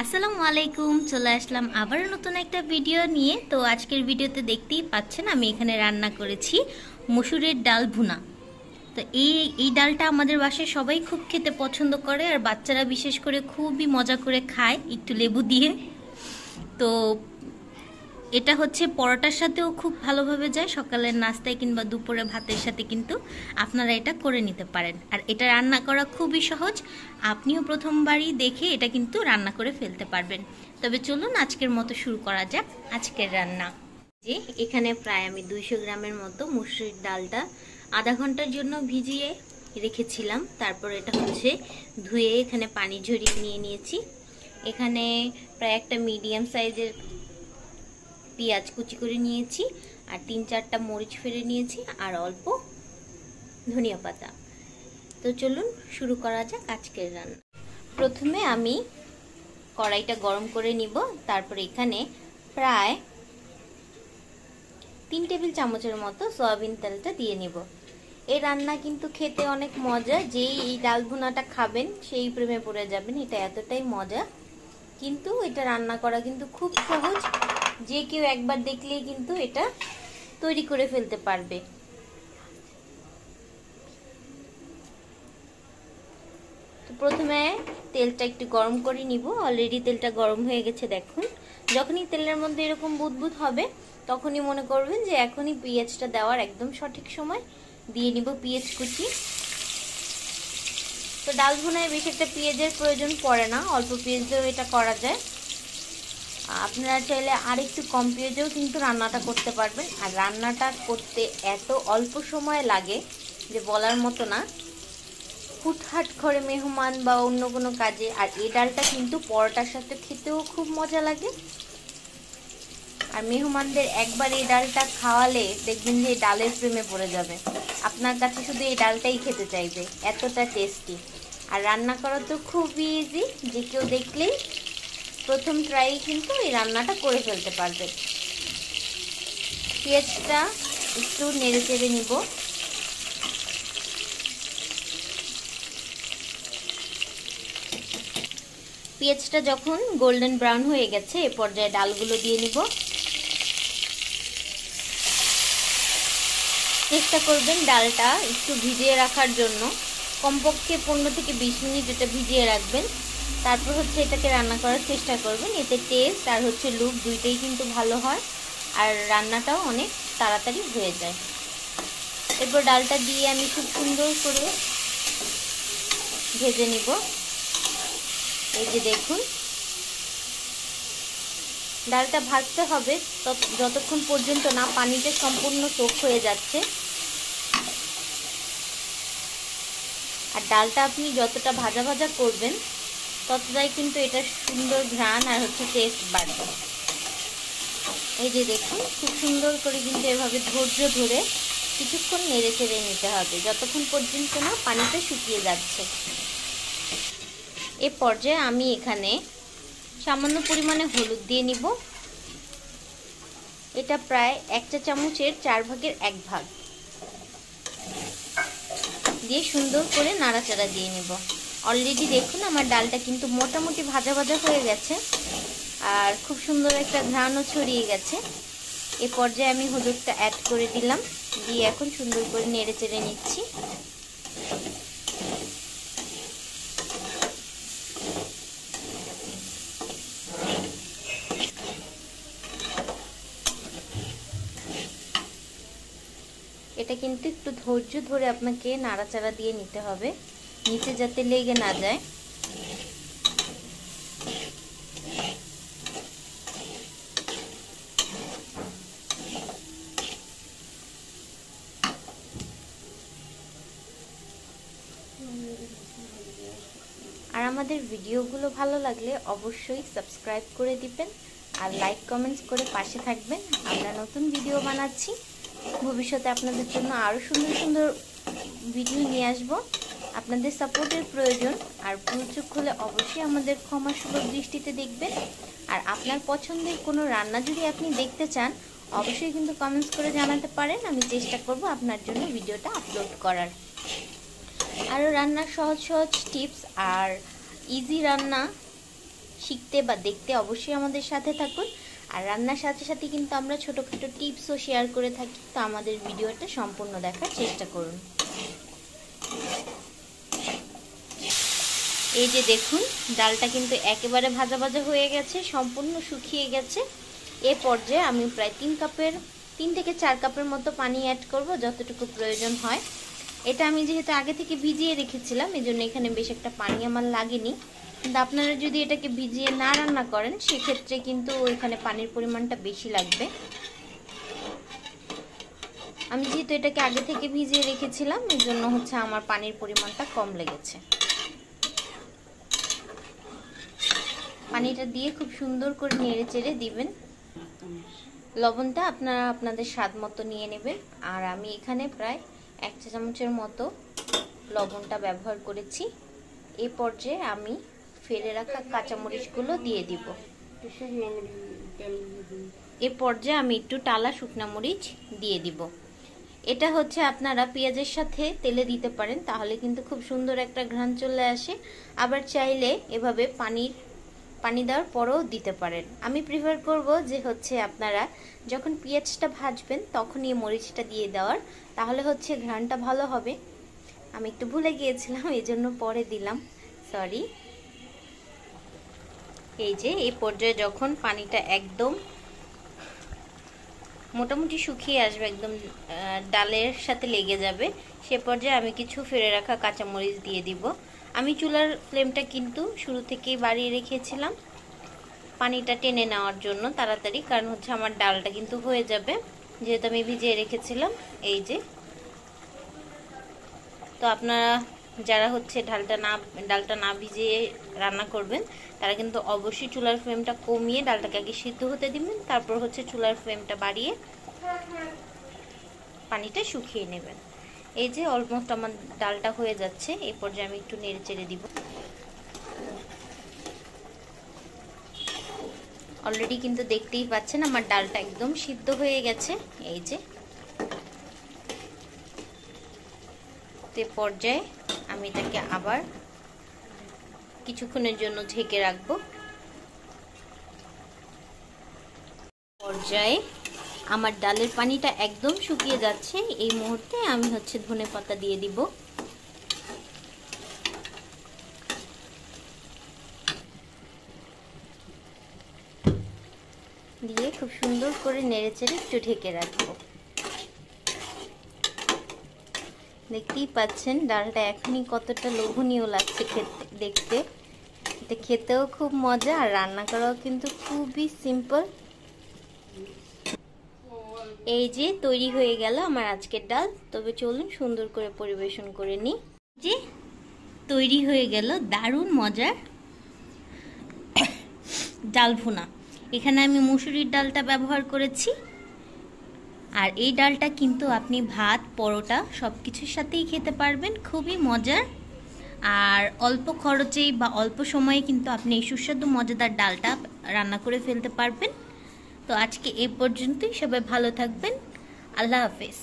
আসসালামু আলাইকুম, চলে আসলাম আবার নতুন একটা ভিডিও নিয়ে। তো আজকের ভিডিওতে দেখতেই পাচ্ছেন আমি এখানে রান্না করেছি মসুরের ডাল ভুনা। তো এই ডালটা আমাদের বাসায় সবাই খুব খেতে পছন্দ করে, আর বাচ্চারা বিশেষ করে খুবই মজা করে খায় একটু লেবু দিয়ে। তো এটা হচ্ছে পরোটার সাথেও খুব ভালোভাবে যায়, সকালের নাস্তায় কিংবা দুপুরে ভাতের সাথে কিন্তু আপনারা এটা করে নিতে পারেন। আর এটা রান্না করা খুবই সহজ, আপনিও প্রথমবারই দেখে এটা কিন্তু রান্না করে ফেলতে পারবেন। তবে চলুন আজকের মতো শুরু করা যাক আজকের রান্না। যে এখানে প্রায় আমি 200 গ্রামের মতো মসুরির ডালটা আধা ঘন্টার জন্য ভিজিয়ে রেখেছিলাম। তারপর এটা হচ্ছে ধুয়ে এখানে পানি ঝরিয়ে নিয়ে নিয়েছি। এখানে প্রায় একটা মিডিয়াম সাইজের পেঁয়াজ কুচি করে নিয়েছি, আর 3-4টা মরিচ ফেলে নিয়েছি, আর অল্প ধনিয়া পাতা। তো চলুন শুরু করা যাক আজকের রান্না। প্রথমে আমি কড়াইটা গরম করে নিব। তারপর এখানে প্রায় 3 টেবিল চামচের মতো সয়াবিন তেলটা দিয়ে নিব। এই রান্না কিন্তু খেতে অনেক মজা, যেই এই ডাল ভুনাটা খাবেন সেই প্রেমে পড়ে যাবেন। এটা এতটাই মজা, কিন্তু এটা রান্না করা কিন্তু খুব সহজ, যে কেউ একবার দেখলেই কিন্তু এটা তৈরি করে ফেলতে পারবে। তো প্রথমে তেলটা একটু গরম করে নিব। অলরেডি তেলটা গরম হয়ে গেছে দেখুন। যখনই তেলের মধ্যে এরকম বুদবুদ হবে তখনই মনে করবেন যে এখনই পেঁয়াজটা দেওয়ার একদম সঠিক সময়। দিয়ে নিব পেঁয়াজ কুচি। তো ডাল ভুনায় বেশি একটা পেঁয়াজের প্রয়োজন পড়ে না, অল্প পেঁয়াজ দিয়েও এটা করা যায়। আপনারা চাইলে আর একটু কম পেঁয়াজেও কিন্তু রান্নাটা করতে পারবেন। আর রান্নাটা করতে এত অল্প সময় লাগে যে বলার মতো না। হুটহাট করে মেহমান বা অন্য কোনো কাজে, আর এই ডালটা কিন্তু পরোটার সাথে খেতেও খুব মজা লাগে। আর মেহমানদের একবার এই ডালটা খাওয়ালে দেখবেন যে এই ডালের প্রেমে পড়ে যাবে, আপনার কাছে শুধু এই ডালটাই খেতে চাইবে, এতটা টেস্টি। আর রান্না করা তো খুবই ইজি, যে কেউ দেখলেই প্রথম ট্রাই কিন্তু এই রান্নাটা করে ফেলতে পারবে। পেঁয়াজটা একটু নেড়ে চেড়ে নিব। পেঁয়াজটা যখন গোল্ডেন ব্রাউন হয়ে গেছে এ পর্যায়ে ডালগুলো দিয়ে নিব। চেষ্টা করবেন ডালটা একটু ভিজিয়ে রাখার জন্য, কমপক্ষে 15 থেকে 20 মিনিট এটা ভিজিয়ে রাখবেন। তারপর হচ্ছে এটাকে রান্না করার চেষ্টা করবেন। এতে টেস্ট আর হচ্ছে লুক দুইটাই কিন্তু ভালো হয়, আর রান্নাটাও অনেক তাড়াতাড়ি হয়ে যায়। এরপর ডালটা দিয়ে আমি খুব সুন্দর করে ভেজে নিব। এই যে দেখুন, ডালটা ভাজতে হবে যতক্ষণ পর্যন্ত না পানিতে সম্পূর্ণ সোক হয়ে যাচ্ছে। আর ডালটা আপনি যতটা ভাজা ভাজা করবেন ততটাই কিন্তু এটা সুন্দর ঘ্রাণ আর হচ্ছে টেস্ট বাড়বে। এই যে দেখুন, খুব সুন্দর করে কিন্তু এভাবে ধৈর্য ধরে কিছুক্ষণ নেড়ে চেড়ে নিতে হবে যতক্ষণ পর্যন্ত না পানিটা শুকিয়ে যাচ্ছে। এ পর্যায়ে আমি এখানে সামান্য পরিমাণে হলুদ দিয়ে নিব। এটা প্রায় 1 চা চামচের 4 ভাগের 1 ভাগ দিয়ে সুন্দর করে নাড়াচাড়া দিয়ে নিব। অলরেডি দেখুন আমার ডালটা কিন্তু মোটামুটি ভাজা ভাজা হয়ে গেছে, আর খুব সুন্দর একটা ঘ্রাণও ছড়িয়ে গেছে। এ পর্যায়ে আমি হলুদটা অ্যাড করে দিলাম, দিয়ে এখন সুন্দর করে নেড়ে চেড়ে নিচ্ছি। এটা কিন্তু একটু ধৈর্য ধরে আপনাকে নাড়াচাড়া দিয়ে নিতে হবে, নিচে যাতে লেগে না যায়। আর আমাদের ভিডিওগুলো ভালো লাগলে অবশ্যই সাবস্ক্রাইব করে দিবেন, আর লাইক কমেন্টস করে পাশে থাকবেন। আমরা নতুন ভিডিও বানাচ্ছি, ভবিষ্যতে আপনাদের জন্য আরও সুন্দর সুন্দর ভিডিও নিয়ে আসব। আপনাদের সাপোর্টের প্রয়োজন, আর ভুল চুক হলে অবশ্যই আমাদের ক্ষমাসুলভ দৃষ্টিতে দেখবেন। আর আপনার পছন্দের কোনো রান্না যদি আপনি দেখতে চান অবশ্যই কিন্তু কমেন্টস করে জানাতে পারেন, আমি চেষ্টা করব আপনার জন্য ভিডিওটা আপলোড করার। আরও রান্নার সহজ সহজ টিপস আর ইজি রান্না শিখতে বা দেখতে অবশ্যই আমাদের সাথে থাকুন। আর রান্নার সাথে সাথে কিন্তু আমরা ছোটোখাটো টিপসও শেয়ার করে থাকি, তো আমাদের ভিডিওটা সম্পূর্ণ দেখার চেষ্টা করুন। এই যে দেখুন, ডালটা কিন্তু একেবারে ভাজা ভাজা হয়ে গেছে, সম্পূর্ণ শুকিয়ে গেছে। এ পর্যায়ে আমি প্রায় 3 থেকে 4 কাপের মতো পানি অ্যাড করব, যতটুকু প্রয়োজন হয়। এটা আমি যেহেতু আগে থেকে ভিজিয়ে রেখেছিলাম, এজন্য এখানে বেশ একটা পানি আমার লাগেনি। কিন্তু আপনারা যদি এটাকে ভিজিয়ে না রান্না করেন, সেক্ষেত্রে কিন্তু এখানে পানির পরিমাণটা বেশি লাগবে। আমি যেহেতু এটাকে আগে থেকে ভিজিয়ে রেখেছিলাম, এই জন্য হচ্ছে আমার পানির পরিমাণটা কম লেগেছে। পানিটা দিয়ে খুব সুন্দর করে নেড়ে চেড়ে দিবেন। লবণটা আপনারা আপনাদের স্বাদ মতো নিয়ে নেবেন। আর আমি এখানে প্রায় 1 চা চামচের মতো লবণটা ব্যবহার করেছি। এই পর্যায়ে আমি ফেলে রাখা কাঁচামরিচগুলো দিয়ে দিব। এই পর্যায়ে আমি একটু টালা শুকনা মরিচ দিয়ে দিব। এটা হচ্ছে আপনারা পেঁয়াজের সাথে তেলে দিতে পারেন, তাহলে কিন্তু খুব সুন্দর একটা ঘ্রাণ চলে আসে। আবার চাইলে এভাবে পানি দেওয়ার পরেও দিতে পারেন। আমি প্রিফার করব যে হচ্ছে আপনারা যখন পেঁয়াজটা ভাজবেন তখনই মরিচটা দিয়ে দেওয়ার, তাহলে হচ্ছে ঘ্রাণটা ভালো হবে। আমি একটু ভুলে গিয়েছিলাম, এই জন্য পরে দিলাম, সরি। এই যে এই পর্যায়ে যখন পানিটা একদম মোটামুটি শুকিয়ে আসবে, একদম ডালের সাথে লেগে যাবে, সে পর্যায়ে আমি কিছু ফেলে রাখা কাঁচামরিচ দিয়ে দিব। আমি চুলার ফ্লেমটা কিন্তু শুরু থেকেই বাড়িয়ে রেখেছিলাম পানিটা টেনে নেওয়ার জন্য তাড়াতাড়ি, কারণ হচ্ছে আমার ডালটা কিন্তু হয়ে যাবে যেহেতু আমি ভিজিয়ে রেখেছিলাম। এই যে, তো আপনারা যারা হচ্ছে ডালটা না ভিজিয়ে রান্না করবেন, তারা কিন্তু অবশ্যই চুলার ফ্লেমটা কমিয়ে ডালটাকে আগে সিদ্ধ হতে দিবেন, তারপর হচ্ছে চুলার ফ্লেমটা বাড়িয়ে পানিটা শুকিয়ে নেবেন। এই যে অলমোস্ট আমার ডালটা হয়ে যাচ্ছে, এই পর্যায়ে আমি একটু নেড়ে চেড়ে দিব। অলরেডি কিন্তু দেখতেই পাচ্ছেন আমার ডালটা একদম সিদ্ধ হয়ে গেছে। এই যে পর্যায়ে আমি এটাকে আবার কিছুক্ষণের জন্য ঢেকে রাখবো। পর্যায়ে আমার ডালের পানিটা একদম শুকিয়ে যাচ্ছে, এই মুহূর্তে আমি হচ্ছে ধনেপাতা দিয়ে দিব। দিয়ে খুব সুন্দর করে নেড়েচেড়ে একটু ঢেকে রাখবো। দেখতেই পাচ্ছেন ডালটা এখনই কতটা লোভনীয় লাগছে দেখতে। এটা খেতেও খুব মজা, আর রান্না করাও কিন্তু খুবই সিম্পল। এই যে তৈরি হয়ে গেল আমার আজকের ডাল। তবে চলুন সুন্দর করে পরিবেশন করে নিই। যে তৈরি হয়ে গেল দারুণ মজার ডাল ভুনা। এখানে আমি মুসুরির ডালটা ব্যবহার করেছি, আর এই ডালটা কিন্তু আপনি ভাত, পরোটা সব কিছুর সাথেই খেতে পারবেন, খুবই মজার। আর অল্প খরচেই বা অল্প সময়ে কিন্তু আপনি এই সুস্বাদু মজাদার ডালটা রান্না করে ফেলতে পারবেন। তো আজকে এই পর্যন্তই, সবাই ভালো থাকবেন, আল্লাহ হাফেজ।